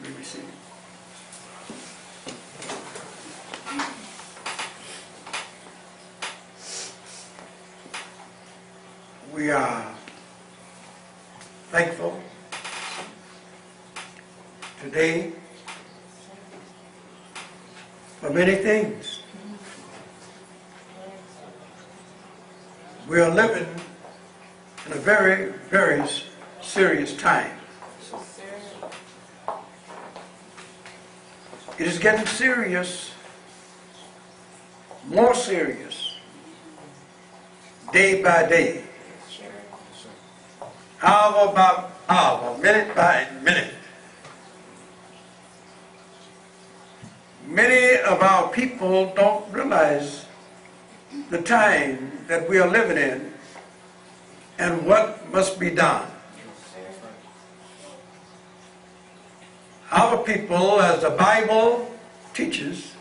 Let me see. We are thankful today for many things. We are living in a very, very serious time. It is getting serious, more serious, day by day, hour by hour, minute by minute. Many of our people don't realize the time that we are living in and what must be done. Our people, as the Bible teaches,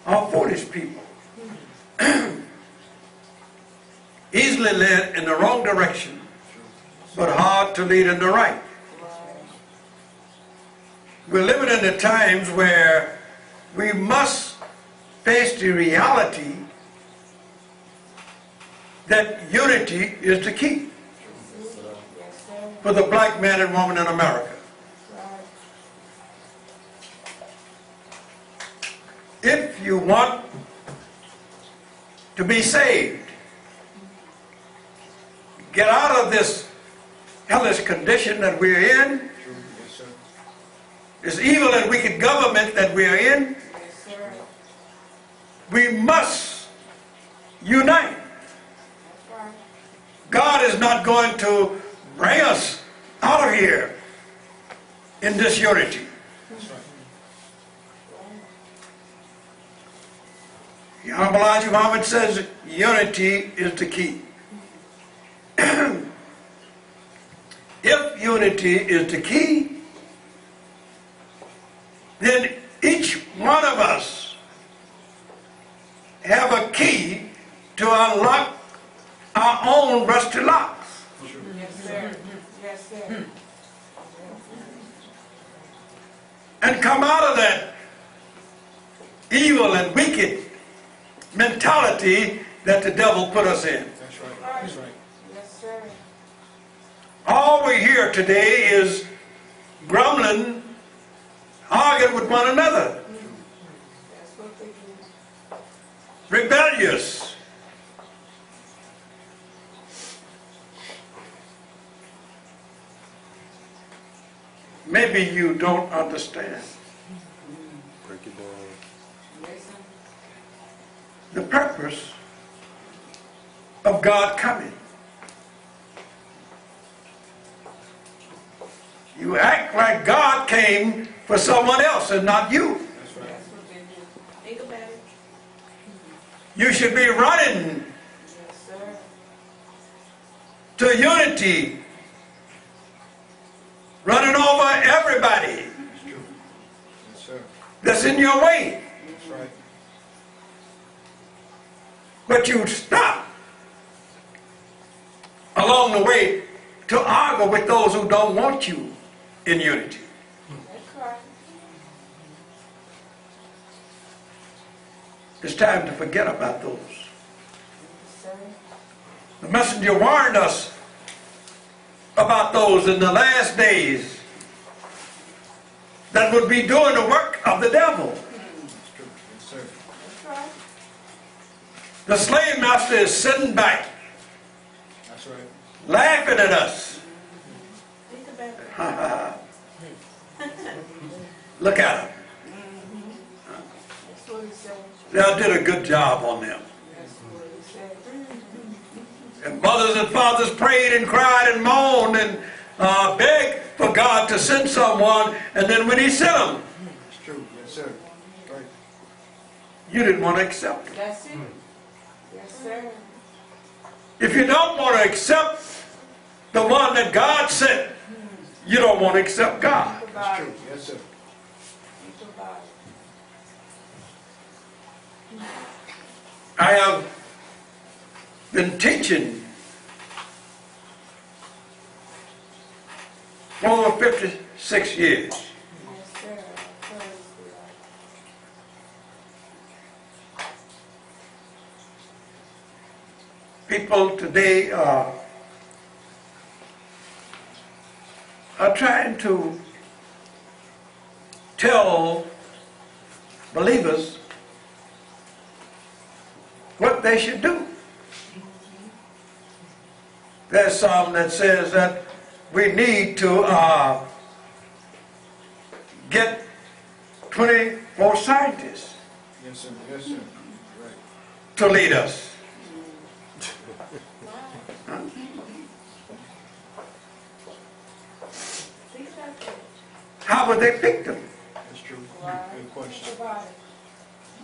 are foolish people. Easily led in the wrong direction, but hard to lead in the right. We're living in the times where we must face the reality that unity is the key for the black man and woman in America. If you want to be saved, get out of this hellish condition that we're in, this evil and wicked government that we're in, we must unite. God is not going to bring us out of here in disunity. The Honorable Elijah Muhammad says unity is the key. If unity is the key, then each one of us have a key to unlock our own rusty locks. Yes, sir. Yes, sir. And come out of that evil and wicked mentality that the devil put us in. That's right. That's right. Yes, sir. All we hear today is grumbling, arguing with one another, That's what they do. rebellious. Maybe you don't understand Break it down. Yes, sir. the purpose of God coming. You act like God came for someone else and not you. That's right. That's what they do. Think about it. You should be running Yes, sir. to unity, running over everybody That's true. Yes, sir. that's in your way. That's right. But you stop along the way to argue with those who don't want you in unity. That's right. It's time to forget about those. Yes, sir. The messenger warned us about those in the last days that would be doing the work of the devil. That's true. Yes, sir. That's right. The slave master is sitting back, That's right. laughing at us. Think about it. Look at them. That's what he said. They did a good job on them. That's what he said. And mothers and fathers prayed and cried and moaned and begged for God to send someone, and then when he sent them, It's true. Yes, sir. Right. you didn't want to accept it. That's it. Yes, sir. If you don't want to accept the one that God sent, you don't want to accept God. Think That's about true. it. Yes, sir. Think about it. I have been teaching for over 56 years. Yes, people today are trying to tell believers what they should do. There's some that says that we need to get 24 scientists Yes, sir. Yes, sir. Right. to lead us. How would they pick them? That's true. Right. Good question. Think about it.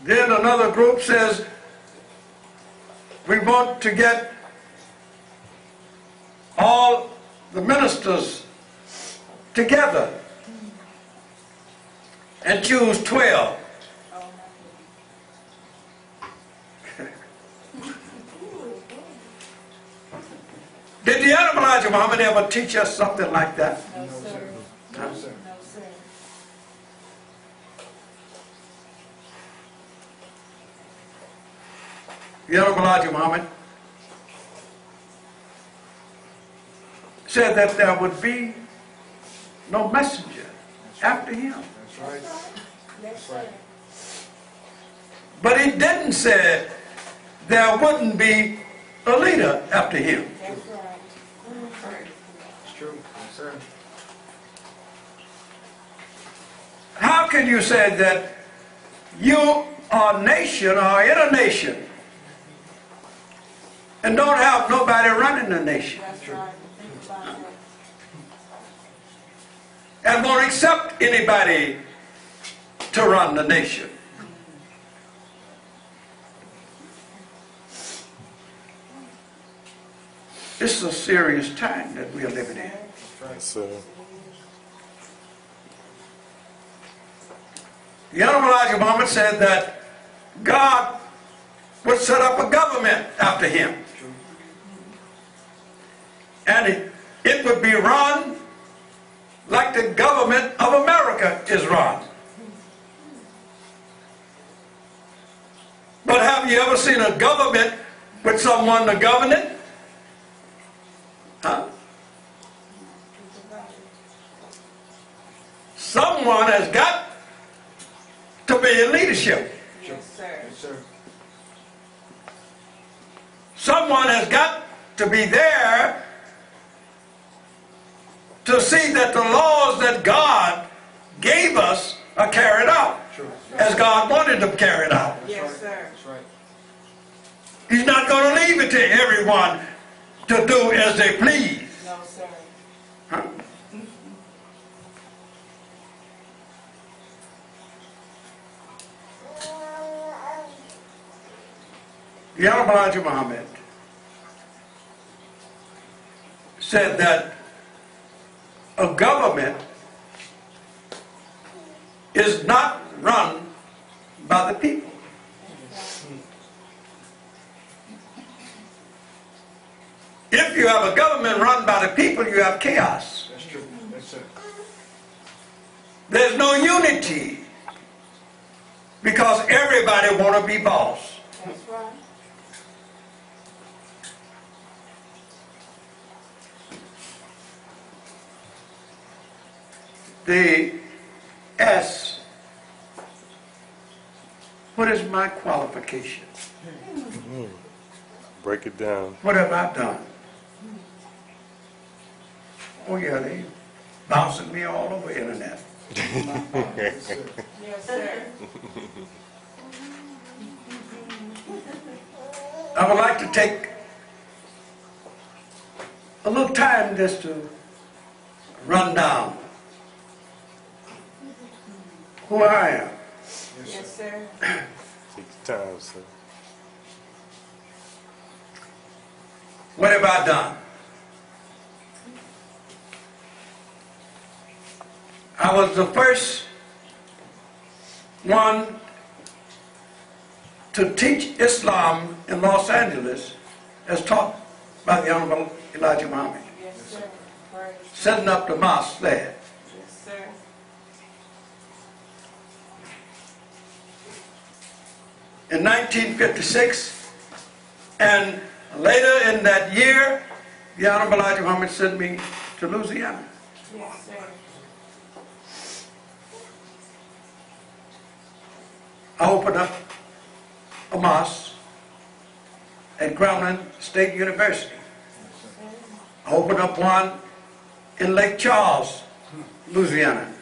Then another group says we want to get all the ministers together and choose 12. Oh, Did the Honorable Elijah Muhammad ever teach us something like that? no, No, sir. sir. No, sir. No, sir. The Honorable Elijah Muhammad said that there would be no messenger after him. That's right. Yes, sir. But he didn't say there wouldn't be a leader after him. That's right. It's true. Yes, sir. How can you say that you are a nation or in a nation and don't have nobody running the nation That's right. Think about that. and won't accept anybody to run the nation? This is a serious time that we are living in. That's right. So, The Honorable Elijah Muhammad said that God would set up a government after him. True. And it would be run like the government of America is run. But have you ever seen a government with someone to govern it? Huh? Think about it. Someone has got to be in leadership. Yes, sir. Yes, sir. Someone has got to be there to see that the laws that God gave us are carried out True. as God wanted them carried out. That's Yes, right. sir. That's right. He's not going to leave it to everyone to do as they please. No, sir. Huh? The Honorable Elijah Muhammad said that a government is not run by the people. If you have a government run by the people, you have chaos. That's true. Yes, sir. There's no unity because everybody want to be boss. That's right. They ask, what is my qualification? break it down. What have I done? Oh yeah, they bouncing me all over the internet. Yes, sir. Yes, sir. I would like to take a little time just to run down who I am. Yes, Yes, sir. sir. Take your time, sir. What have I done? I was the first one to teach Islam in Los Angeles as taught by the Honorable Elijah Muhammad, Yes, sir. Praise. setting up the mosque there. Yes, sir. In 1956, and Later in that year, the Honorable Elijah Muhammad sent me to Louisiana. Yes, sir. I opened up a mosque at Grambling State University. I opened up one in Lake Charles, Louisiana.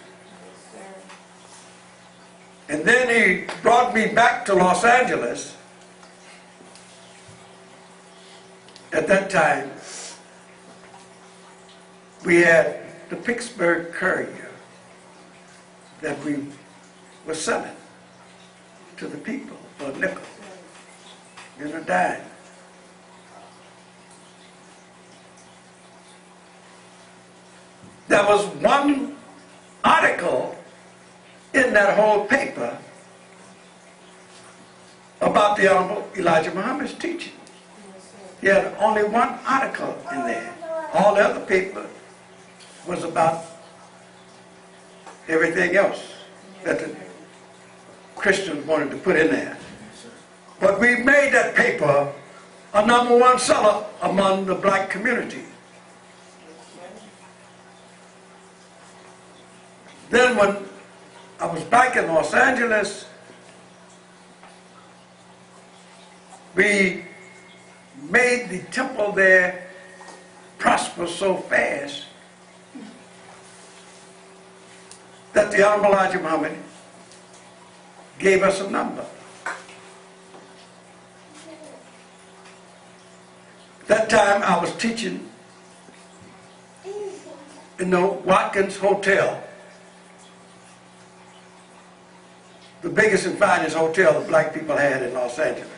And then he brought me back to Los Angeles. At that time, we had the Pittsburgh Courier that we were selling to the people for a nickel and a dime. There was one article in that whole paper about the Honorable Elijah Muhammad's teaching. He had only one article in there. All the other paper was about everything else that the Christians wanted to put in there. But we made that paper a #1 seller among the black community. Then when I was back in Los Angeles, we made the temple there prosper so fast that the Honorable Elijah Muhammad gave us a number. That time I was teaching in the Watkins Hotel, the biggest and finest hotel the black people had in Los Angeles.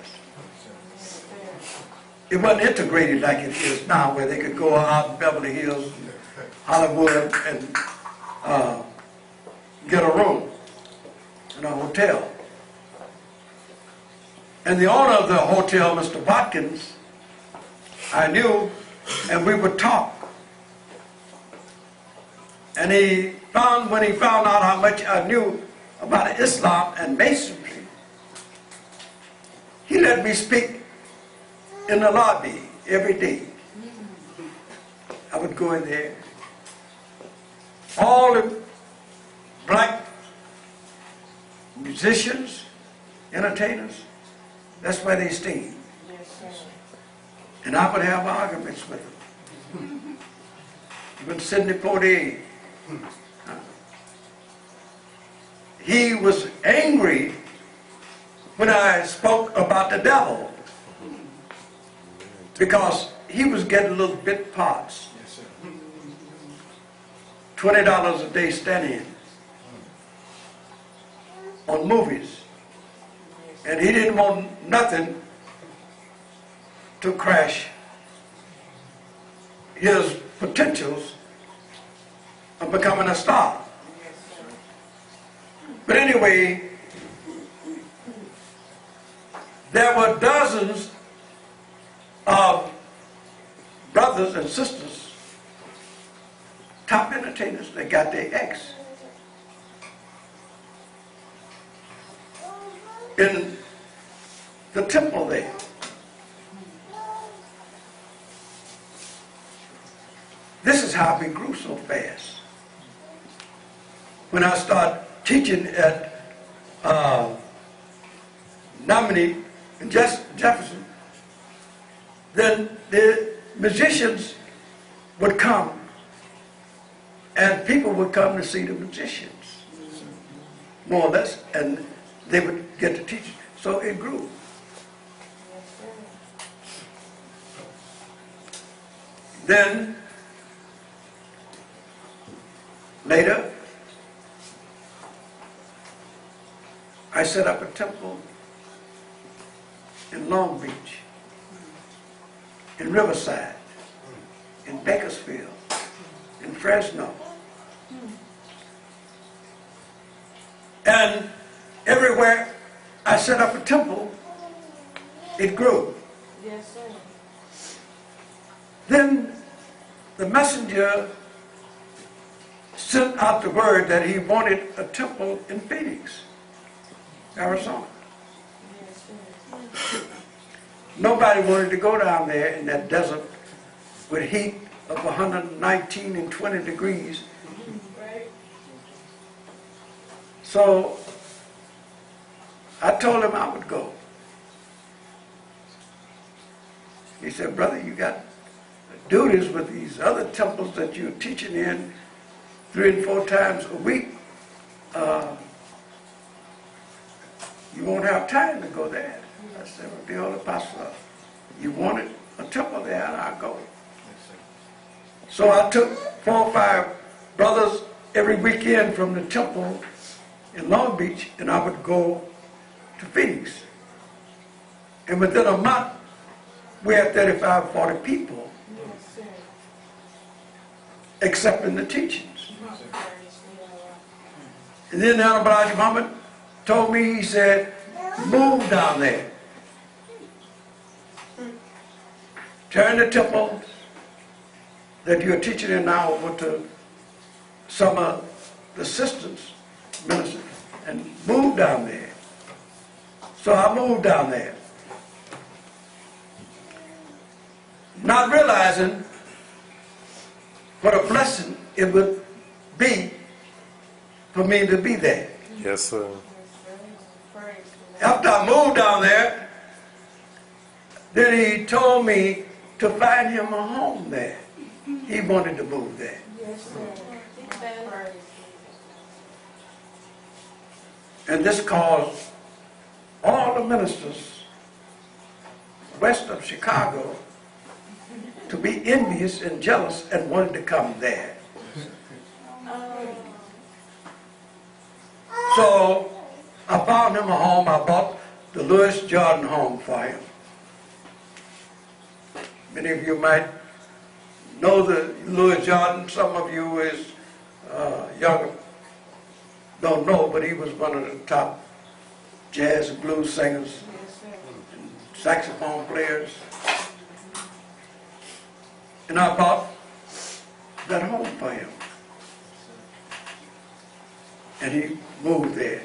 It wasn't integrated like it is now, where they could go out in Beverly Hills, Hollywood, and get a room in a hotel. And the owner of the hotel, Mr. Watkins, I knew, and we would talk. And when he found out how much I knew about Islam and Masonry, he let me speak in the lobby every day. I would go in there. All the black musicians, entertainers, that's where they stayed. Yes, sir. And I would have arguments with them. Even Sidney Poitier. He was angry when I spoke about the devil, because he was getting little bit parts. Yes, sir. $20 a day stand-in on movies. And he didn't want nothing to crash his potentials of becoming a star. But anyway, there were dozens of brothers and sisters, top entertainers, that got their X in the temple there. This is how we grew so fast. When I started teaching at Nominee and Jefferson, then the musicians would come, and people would come to see the musicians, more or less, and they would get to teach. So it grew. Then, later, I set up a temple in Long Beach, in Riverside, in Bakersfield, in Fresno. And everywhere I set up a temple, it grew. Yes, sir. Then the messenger sent out the word that he wanted a temple in Phoenix, Arizona. Yes, sir. nobody wanted to go down there in that desert with heat of 119 and 20 degrees. Right. So I told him I would go. He said, brother, you got duties with these other temples that you're teaching in 3 and 4 times a week. You won't have time to go there. I said, well, the old apostle, you wanted a temple there, and I'll go. So I took 4 or 5 brothers every weekend from the temple in Long Beach, and I would go to Phoenix. And within a month, we had 35, 40 people Yes, sir. accepting the teachings. Praise the Lord. And then the Honorable Muhammad told me, he said, move down there. Turn the temple that you're teaching in now over to some of the assistants ministers and move down there. So I moved down there. Not realizing what a blessing it would be for me to be there. Yes, sir. Praise the Lord. After I moved down there, then he told me to find him a home there. He wanted to move there. Yes, sir. Praise And this caused all the ministers west of Chicago to be envious and jealous and wanted to come there. So I found him a home. I bought the Louis Jordan home for him. Many of you might know the Louis Jordan. Some of you is younger, don't know, but he was one of the top jazz and blues singers, Yes, sir. saxophone players. And I bought that home for him. And he moved there.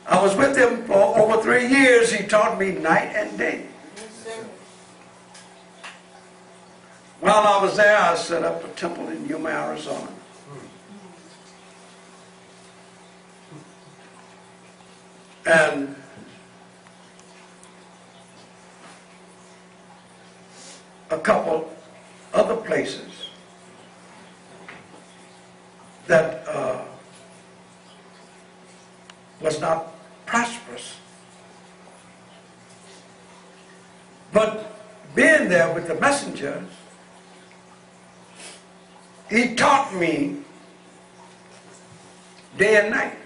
I was with him for over 3 years. He taught me night and day. Yes, sir. While I was there, I set up a temple in Yuma, Arizona. And a couple other places that was not prosperous. But being there with the messenger, he taught me day and night.